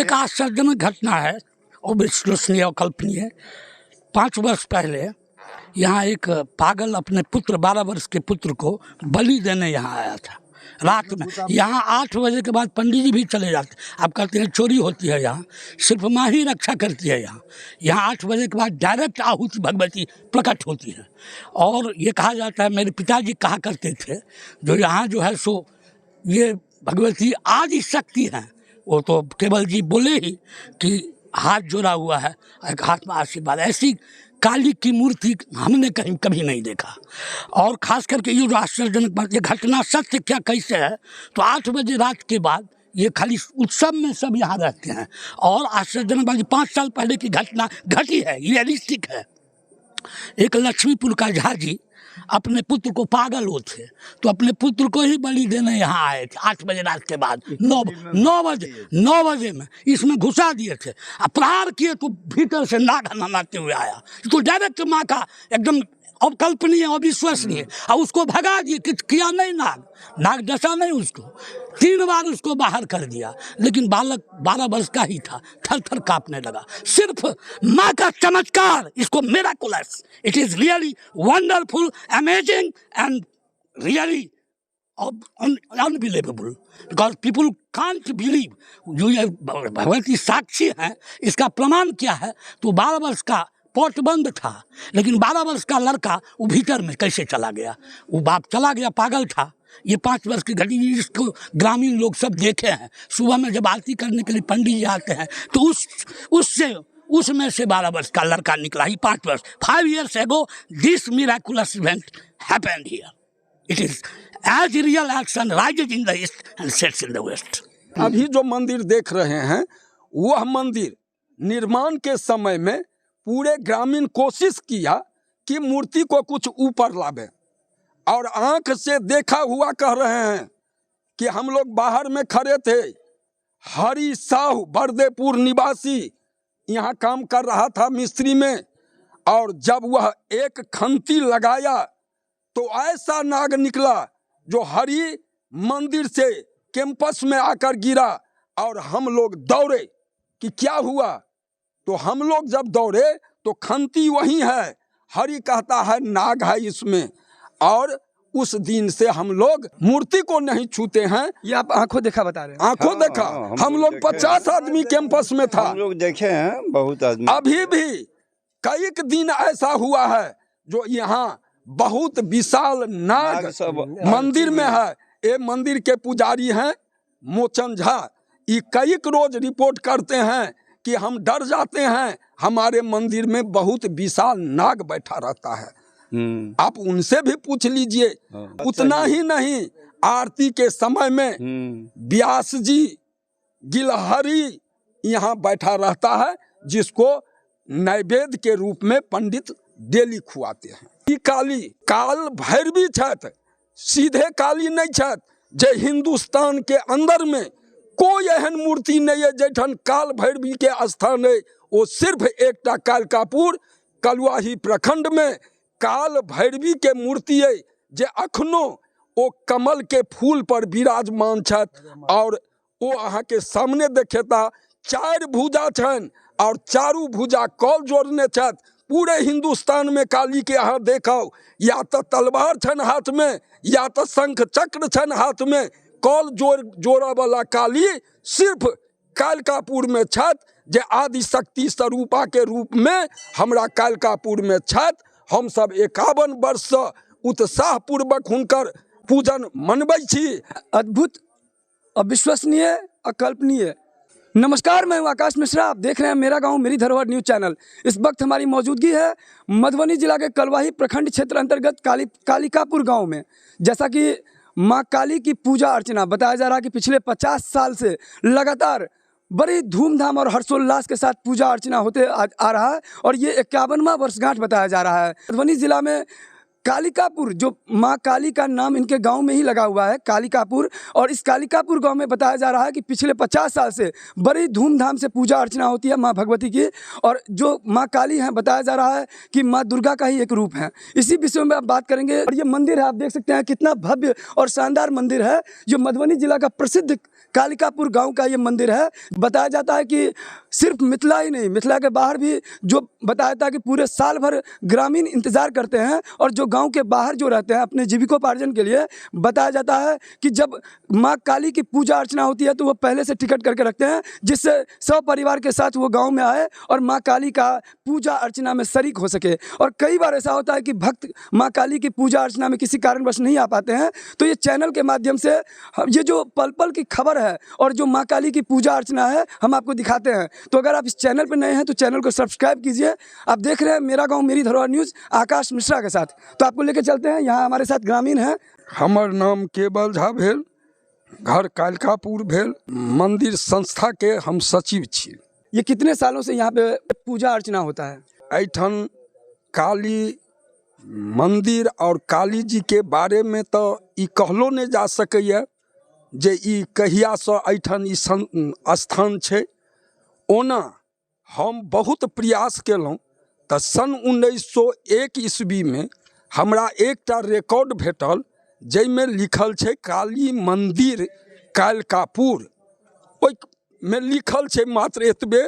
एक आश्चर्यजनक घटना है और विश्वसनीय और कल्पनीय। 5 वर्ष पहले यहाँ एक पागल अपने पुत्र 12 वर्ष के पुत्र को बलि देने यहाँ आया था रात में। यहाँ 8 बजे के बाद पंडित जी भी चले जाते। आप कहते हैं चोरी होती है, यहाँ सिर्फ माँ ही रक्षा करती है। यहाँ 8 बजे के बाद डायरेक्ट आहुति भगवती प्रकट होती है। और ये कहा जाता है, मेरे पिताजी कहा करते थे, जो यहाँ जो है सो ये भगवती आदि शक्ति हैं। वो तो केवल जी बोले ही कि हाथ जोड़ा हुआ है, एक हाथ में आशीर्वाद। ऐसी काली की मूर्ति हमने कहीं कभी नहीं देखा। और ख़ास करके ये जो आश्चर्यजनक बात, ये घटना सत्य क्या कैसे है, तो 8 बजे रात के बाद ये खाली उत्सव में सब यहाँ रहते हैं। और आश्चर्यजनक बात, 5 साल पहले की घटना घटी है, रियलिस्टिक है। एक लक्ष्मीपुर का झा जी अपने पुत्र को, पागल वो थे, तो अपने पुत्र को ही बलि देने यहाँ आए थे 8 बजे रात के बाद। 9 बजे में इसमें घुसा दिए थे। प्रहार किए तो भीतर से नाग ननाते हुए आया, तो डायरेक्ट माँ का एकदम अकल्पनीय अविश्वसनीय। और उसको भगा दिए, कुछ किया नहीं, नाग डसा नहीं उसको। 3 बार उसको बाहर कर दिया, लेकिन बालक 12 वर्ष का ही था, थर थर कांपने लगा। सिर्फ माँ का चमत्कार, इसको miraculous, it is really wonderful, amazing and really unbelievable, because people can't believe. जो ये भगवती साक्षी है, इसका प्रमाण क्या है, तो 12 वर्ष का पोर्ट बंद था, लेकिन 12 वर्ष का लड़का वो भीतर में कैसे चला गया। वो बाप चला गया, पागल था। ये 5 वर्ष की घटना, इसको ग्रामीण लोग सब देखे हैं। सुबह में जब आरती करने के लिए पंडित जी आते हैं, तो उसमें से 12 वर्ष का लड़का निकला ही 5 वर्ष। 5 years ago this miraculous event happened here. It is as real as sun rises in the east and sets in the west. अभी जो मंदिर देख रहे हैं, वह मंदिर निर्माण के समय में पूरे ग्रामीण कोशिश किया कि मूर्ति को कुछ ऊपर लावे, और आंख से देखा हुआ कह रहे हैं कि हम लोग बाहर में खड़े थे। हरी साहू बरदेपुर निवासी यहाँ काम कर रहा था मिस्त्री में, और जब वह एक खंती लगाया तो ऐसा नाग निकला जो हरी मंदिर से कैंपस में आकर गिरा। और हम लोग दौड़े कि क्या हुआ, तो हम लोग जब दौड़े तो खंती वही है, हरि कहता है नाग है इसमें। और उस दिन से हम लोग मूर्ति को नहीं छूते हैं। ये आप आंखों देखा बता रहे हैं? आंखों देखा। हम लोग 50 आदमी कैंपस में था, हम लोग देखे हैं बहुत आदमी। अभी भी कई दिन ऐसा हुआ है जो यहाँ बहुत विशाल नाग मंदिर में है। ये मंदिर के पुजारी हैं मोचन झा, ये कई रोज रिपोर्ट करते हैं कि हम डर जाते हैं, हमारे मंदिर में बहुत विशाल नाग बैठा रहता है। आप उनसे भी पूछ लीजिए। उतना ही नहीं, आरती के समय में व्यास जी गिलहरी यहाँ बैठा रहता है, जिसको नैवेद्य के रूप में पंडित डेली खुआते हैं। ये काली काल भैरवी छत, सीधे काली नहीं छत। जे हिंदुस्तान के अंदर में कोई एहन मूर्ति नहीं है जैठन काल भैरवी के स्थान है। वो सिर्फ एकटा कालकापुर कलुआही प्रखंड में काल भैरवी के मूर्ति है, जे अखनो ओ कमल के फूल पर विराजमान छत। और वो अहाँ के सामने देखेता 4 भुजा छन, और 4 भुजा कौल जोड़ने छत। पूरे हिंदुस्तान में काली के अहाँ देखो, या तो तलवार छन हाथ में, या तो शंख चक्र छन हाथ में। कौल जोड़ा वाला काली सिर्फ कालकापुर में छत, जे आदि शक्ति स्वरूपा के रूप में हमरा कालकापुर में छत। हम सब 51 वर्ष से उत्साह पूर्वक हुनकर पूजन मनबै छी। अद्भुत, अविश्वसनीय, अकल्पनीय। नमस्कार, मैं हूं आकाश मिश्रा, आप देख रहे हैं मेरा गांव मेरी धरोहर न्यूज़ चैनल। इस वक्त हमारी मौजूदगी है मधुबनी जिला के कलवाही प्रखंड क्षेत्र अंतर्गत कालिकापुर गांव में। जैसा कि मां काली की पूजा अर्चना बताया जा रहा है कि पिछले 50 साल से लगातार बड़ी धूमधाम और हर्षोल्लास के साथ पूजा अर्चना होते आ रहा है, और ये 51वां वर्षगांठ बताया जा रहा है। मधुबनी जिला में कालिकापुर, जो माँ काली का नाम इनके गांव में ही लगा हुआ है, कालिकापुर। और इस कालिकापुर गांव में बताया जा रहा है कि पिछले 50 साल से बड़ी धूमधाम से पूजा अर्चना होती है माँ भगवती की। और जो माँ काली हैं, बताया जा रहा है कि माँ दुर्गा का ही एक रूप है। इसी विषय में आप बात करेंगे। और ये मंदिर है, आप देख सकते हैं कितना भव्य और शानदार मंदिर है, जो मधुबनी जिला का प्रसिद्ध कालिकापुर गांव का ये मंदिर है। बताया जाता है कि सिर्फ मिथिला ही नहीं, मिथिला के बाहर भी जो बताया था कि पूरे साल भर ग्रामीण इंतजार करते हैं, और जो गांव के बाहर जो रहते हैं अपने जीविकोपार्जन के लिए, बताया जाता है कि जब माँ काली की पूजा अर्चना होती है तो वो पहले से टिकट करके रखते हैं, जिससे सब परिवार के साथ वो गाँव में आए और माँ काली का पूजा अर्चना में शरीक हो सके। और कई बार ऐसा होता है कि भक्त माँ काली की पूजा अर्चना में किसी कारणवश नहीं आ पाते हैं, तो ये चैनल के माध्यम से ये जो पल पल की खबर है और जो माँ काली की पूजा अर्चना है हम आपको दिखाते हैं। तो अगर आप इस चैनल पर नए हैं तो चैनल को सब्सक्राइब कीजिए। आप देख रहे हैं मेरा गांव मेरी धरोहर न्यूज़, आकाश मिश्रा के साथ। तो आपको लेकर चलते हैं, यहाँ हमारे साथ ग्रामीण हैं। हमर नाम केवल झा भेल, घर कालिकापुर भेल, मंदिर संस्था के हम सचिव छी। ये कितने सालों से यहाँ पे पूजा अर्चना होता है? एठन काली मंदिर और काली जी के बारे में तो ई कहलो नहीं जा सकैए जे ई कहियासँ एठन ई स्थान छै। ओना हम बहुत प्रयास केलहुँ तऽ सन 1901 ईस्वी में हमरा एकटा रिकॉर्ड भेटल जाहिमे लिखल छै काली मंदिर कालिकापुर। ओहिमे लिखल छै मात्र एतबे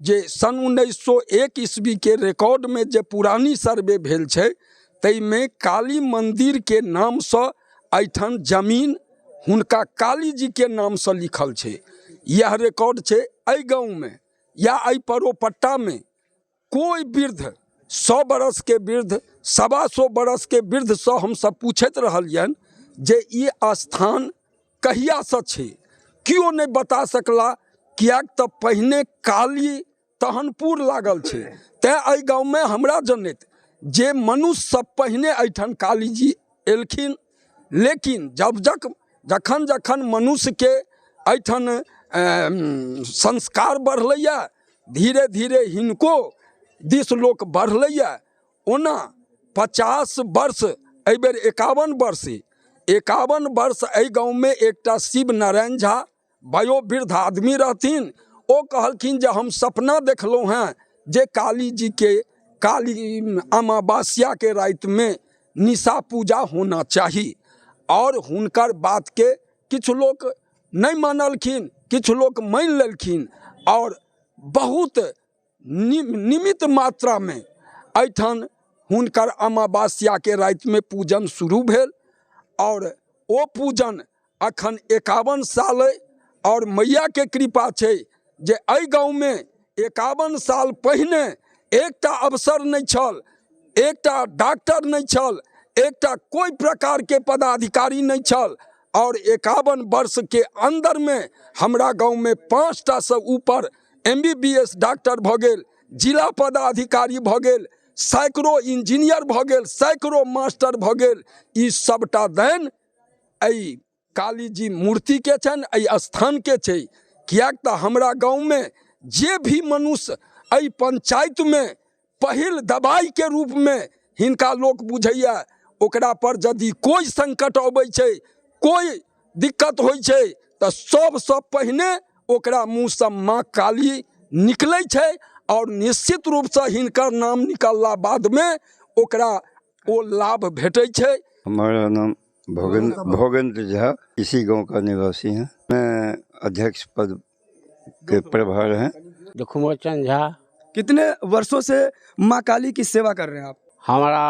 जे सन 1901 ईस्वी के रिकॉर्ड में जे पुरानी सर्वे भेल छै ताहिमे काली मंदिर के नामसँ एठन जमीन हुनका काली जी के नामसँ लिखल छै। यह रिकॉर्ड छै। एहि गाँव में या एहि परोपट्टा में कोई वृद्ध 100 बरस के वृद्ध, 125 बरस के वृद्ध से हमसब पूछैत रहलियन जे ई स्थान कहियासँ छै, क्यों नहीं बता सकला, कियाक तऽ पहिने काली तहनपुर लागल छै। तैं एहि गाँव में हमरा जनैत जे मनुष्य सब पहिने एठन काली जी एलखिन, लेकिन जखन जखन मनुष्य के एठन संस्कार बढ़लैया, धीरे धीरे हिनको दिस लोक बढ़लैया। ओना 50 वर्ष, एहि बेर 51 वर्ष एहि गाँव में एकटा शिव नारायण झा वयोवृद्ध आदमी रहथिन। ओ कहलखिन जे हम सपना देखलहुँ हैं जे काली जी के काली अमावस्या के रात में निशा पूजा होना चाहिए। और हुनकर बात के किछु लोग नहीं मानलखिन, किछु लोग मान लेलखिन, और बहुत निमित मात्रा में एठन हुनकर अमावस्या के रात में पूजन शुरू भेल। और ओ पूजन अखन 51 साल है। और मैया के कृपा छै जे एहि गाँव में 51 साल पहिने एकटा अफसर नहीं छल, एकटा डॉक्टर नहीं छल, एकटा कोई प्रकार के पदाधिकारी नहीं छल। और 51 वर्ष के अंदर में हमरा गाँव में 5टा से ऊपर MBBS डॉक्टर भ गेल, जिला पदाधिकारी भ गेल, सैकड़ों इंजीनियर भ गेल, सैकड़ों मास्टर भ गेल। ई सबटा देन एहि काली जी मूर्ति के छन, एहि स्थान के छै। कियाक तऽ हमरा गाँव में जे भी मनुष्य एहि पंचायत में पहिल दवाई के रूप में हिनका लोक बुझैया, ओकरा पर यदि कोई संकट अबै छै, कोई दिक्कत होइ छै तऽ सबसँ पहिने ओकरा मुँह से माँ काली निकलै छै। और निश्चित रूप से हिनकर नाम निकलला बाद में ओकरा ओ लाभ भेटै छै। हमारा नाम भोगेंद्र झा, इसी गांव का निवासी हैं। मैं अध्यक्ष पद के प्रभार हैं। दुखमोचन झा। कितने वर्षों से माँ काली की सेवा कर रहे हैं आप? हमारा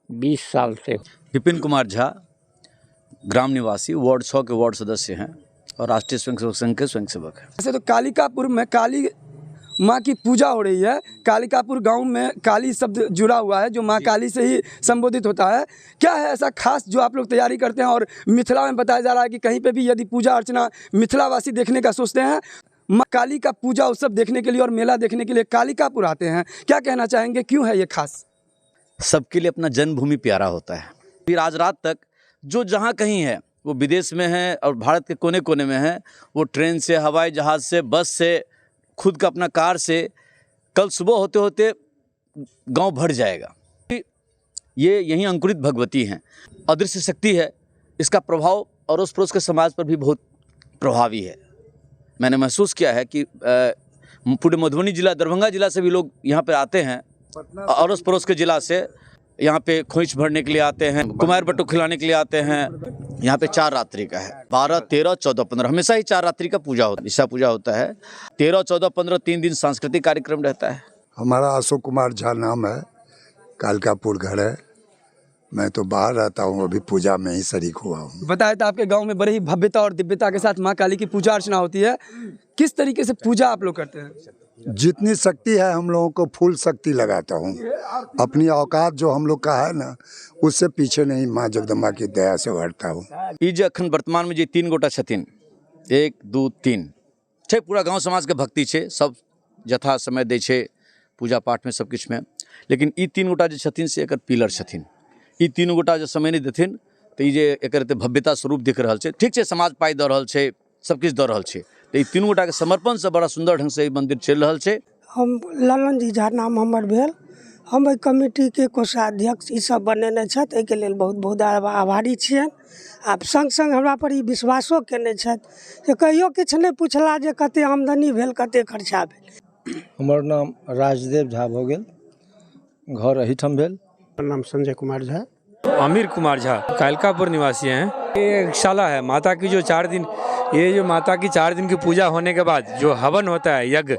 20 साल से। विपिन कुमार झा, ग्राम निवासी, वार्ड 6 के वार्ड सदस्य हैं और राष्ट्रीय स्वयंसेवक संघ के स्वयंसेवक हैं। ऐसे तो कालिकापुर में काली माँ की पूजा हो रही है। कालिकापुर गांव में काली शब्द जुड़ा हुआ है जो माँ काली से ही संबोधित होता है। क्या है ऐसा खास जो आप लोग तैयारी करते हैं? और मिथिला में बताया जा रहा है कि कहीं पे भी यदि पूजा अर्चना मिथिलावासी देखने का सोचते हैं, माँ काली का पूजा उत्सव देखने के लिए और मेला देखने के लिए कालिकापुर आते हैं। क्या कहना चाहेंगे, क्यों है ये खास? सबके लिए अपना जन्मभूमि प्यारा होता है। फिर आज रात तक जो जहाँ कहीं है, वो विदेश में है और भारत के कोने कोने में है, वो ट्रेन से, हवाई जहाज़ से, बस से, खुद का अपना कार से, कल सुबह होते होते गांव भर जाएगा। ये यहीं अंकुरित भगवती हैं। अदृश्य शक्ति है, इसका प्रभाव अड़ोस पड़ोस के समाज पर भी बहुत प्रभावी है। मैंने महसूस किया है कि पूरे मधुबनी जिला, दरभंगा जिला से भी लोग यहाँ पे आते हैं, अड़ोस पड़ोस के जिला से यहाँ पे खोइच भरने के लिए आते हैं, कुमार बटू खिलाने के लिए आते हैं। यहाँ पे 4 रात्रि का है, 12, 13, 14, 15 हमेशा ही 4 रात्रि का पूजा होता है, ईशा पूजा होता है। 13, 14, 15 3 दिन सांस्कृतिक कार्यक्रम रहता है। हमारा अशोक कुमार झा नाम है, कालकापुर घर है। मैं तो बाहर रहता हूँ, अभी पूजा में ही शरीक हुआ हूँ। बताया था आपके गांव में बड़ी ही भव्यता और दिव्यता के साथ माँ काली की पूजा अर्चना होती है। किस तरीके से पूजा आप लोग करते हैं? जितनी शक्ति है हम लोगों को फुल शक्ति लगाता हूँ। अपनी औकात जो हम लोग का है ना, उससे पीछे नहीं, माँ जगदम्बा की दया से हटता हूँ। ई जे अखन वर्तमान में जे 3 गोटा छथिन, 1, 2, 3 छै, पूरा गांव समाज के भक्ति छै, सब यथा समय दै छै पूजा पाठ में सब किछु में। लेकिन ई 3 गोटा जे छथिन से एकर पिलर छथिन। ई 3 गोटा जे समय नहीं देथिन तो ई जे एकर एते भव्यता स्वरूप दिख रहल छै। ठीक छै, समाज पाई दऽ रहल छै, सब किछु दऽ रहल छै, तो ई 3 गोटा के समर्पण से बड़ा सुंदर ढंग से ई मंदिर चलि रहल छै। हम ललन जी झा नाम हमर भेल। हम एहि कमिटी के कोषाध्यक्ष ई सब बनेने छथि, एहिके लेल बहुत बहुत आभारी छियनि। आब संग संग हमरा पर ई विश्वासो केने छथि जे कहियो किछु नहि पुछला जे कते आमदनी भेल, कते खर्चा भेल। हमर नाम राजदेव झा भऽ गेल, घर एहिठाम भेल। नाम संजय कुमार झा। आमिर कुमार झा कालकापुर निवासी हैं। ये एक शाला है माता की, जो 4 दिन, ये जो माता की 4 दिन की पूजा होने के बाद जो हवन होता है, यज्ञ,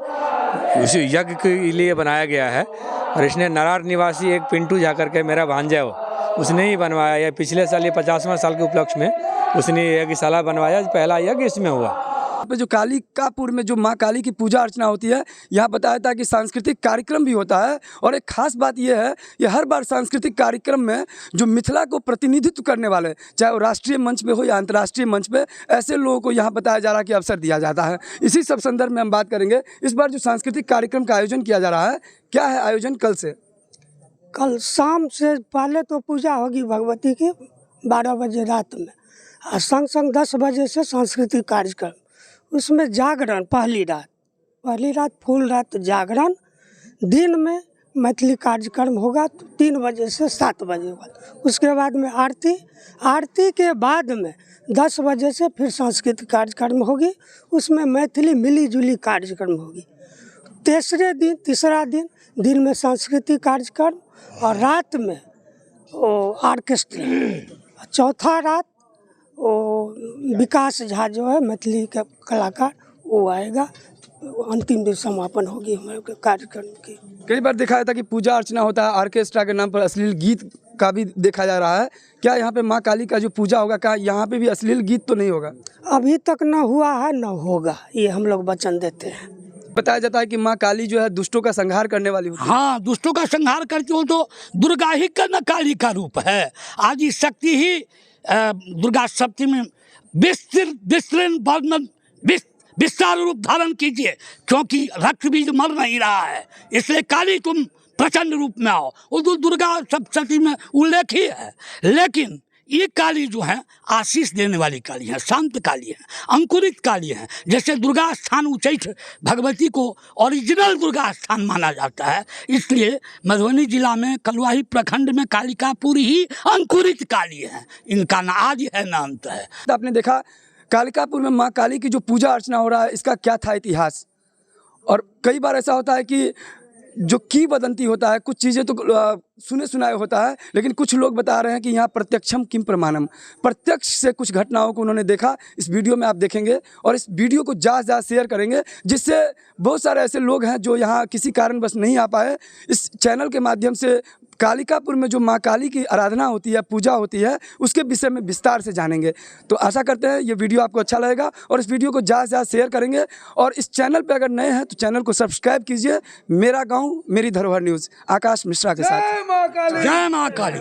उसी यज्ञ के लिए बनाया गया है। और इसने नरार निवासी एक पिंटू झा करके मेरा भांजा हो, उसने ही बनवाया। ये पिछले साल, ये 50वां साल के उपलक्ष्य में उसने यज्ञशाला बनवाया, पहला यज्ञ इसमें हुआ। पे जो कालिकापुर में जो माँ काली की पूजा अर्चना होती है, यहाँ बताया था कि सांस्कृतिक कार्यक्रम भी होता है। और एक खास बात यह है, ये हर बार सांस्कृतिक कार्यक्रम में जो मिथिला को प्रतिनिधित्व करने वाले, चाहे वो राष्ट्रीय मंच पे हो या अंतर्राष्ट्रीय मंच पे, ऐसे लोगों को यहाँ बताया जा रहा है कि अवसर दिया जाता है। इसी सब संदर्भ में हम बात करेंगे। इस बार जो सांस्कृतिक कार्यक्रम का आयोजन किया जा रहा है, क्या है आयोजन? कल से, कल शाम से पहले तो पूजा होगी भगवती की 12 बजे रात में, और संग संग 10 बजे से सांस्कृतिक कार्यक्रम, उसमें जागरण, पहली रात फूल रात जागरण, दिन में मैथिली कार्यक्रम होगा 3 बजे से 7 बजे होगा। उसके बाद में आरती के बाद में 10 बजे से फिर सांस्कृतिक कार्यक्रम होगी, उसमें मैथिली मिली जुली कार्यक्रम होगी। तीसरा दिन में सांस्कृतिक कार्यक्रम और रात में ऑर्केस्ट्रा। चौथा रात विकास झा जो है मैथिली का कलाकार, वो आएगा। अंतिम दिन समापन होगी हमारे कार्यक्रम की। कई बार देखा जाता है कि पूजा अर्चना होता है, ऑर्केस्ट्रा के नाम पर अश्लील गीत का भी देखा जा रहा है। क्या यहाँ पे माँ काली का जो पूजा होगा, क्या यहाँ पे भी अश्लील गीत तो नहीं होगा? अभी तक न हुआ है, न होगा, ये हम लोग वचन देते हैं। बताया जाता है कि माँ काली जो है दुष्टों का संहार करने वाली होती है। हाँ, दुष्टों का संहार करती हो तो दुर्गा ही का न काली का रूप है। आज ये शक्ति ही दुर्गा सप्तमी में विस्तार रूप धारण कीजिए, क्योंकि रक्त बीज मर नहीं रहा है, इसलिए काली तुम प्रचंड रूप में आओ। वो तो दुर्गा सप्तमी में उल्लेख ही है। लेकिन ये काली जो है आशीष देने वाली काली है, शांत काली है, अंकुरित काली है। जैसे दुर्गा स्थान उच्चैठ भगवती को ओरिजिनल दुर्गा स्थान माना जाता है, इसलिए मधुबनी जिला में कलवाही प्रखंड में कालिकापुर ही अंकुरित काली है। इनका ना आज है ना अंत है। आपने देखा कालिकापुर में माँ काली की जो पूजा अर्चना हो रहा है, इसका क्या था इतिहास। और कई बार ऐसा होता है कि जो किंवदंती होता है, कुछ चीज़ें तो सुने सुनाए होता है, लेकिन कुछ लोग बता रहे हैं कि यहाँ प्रत्यक्षम किम प्रमाणम, प्रत्यक्ष से कुछ घटनाओं को उन्होंने देखा। इस वीडियो में आप देखेंगे और इस वीडियो को ज़्यादा शेयर करेंगे, जिससे बहुत सारे ऐसे लोग हैं जो यहाँ किसी कारणवश नहीं आ पाए, इस चैनल के माध्यम से कालिकापुर में जो माँ काली की आराधना होती है, पूजा होती है, उसके विषय में विस्तार से जानेंगे। तो आशा करते हैं ये वीडियो आपको अच्छा लगेगा और इस वीडियो को ज़्यादा से ज़्यादा शेयर करेंगे। और इस चैनल पे अगर नए हैं तो चैनल को सब्सक्राइब कीजिए। मेरा गाँव मेरी धरोहर न्यूज़, आकाश मिश्रा के साथ। जय माँ काली।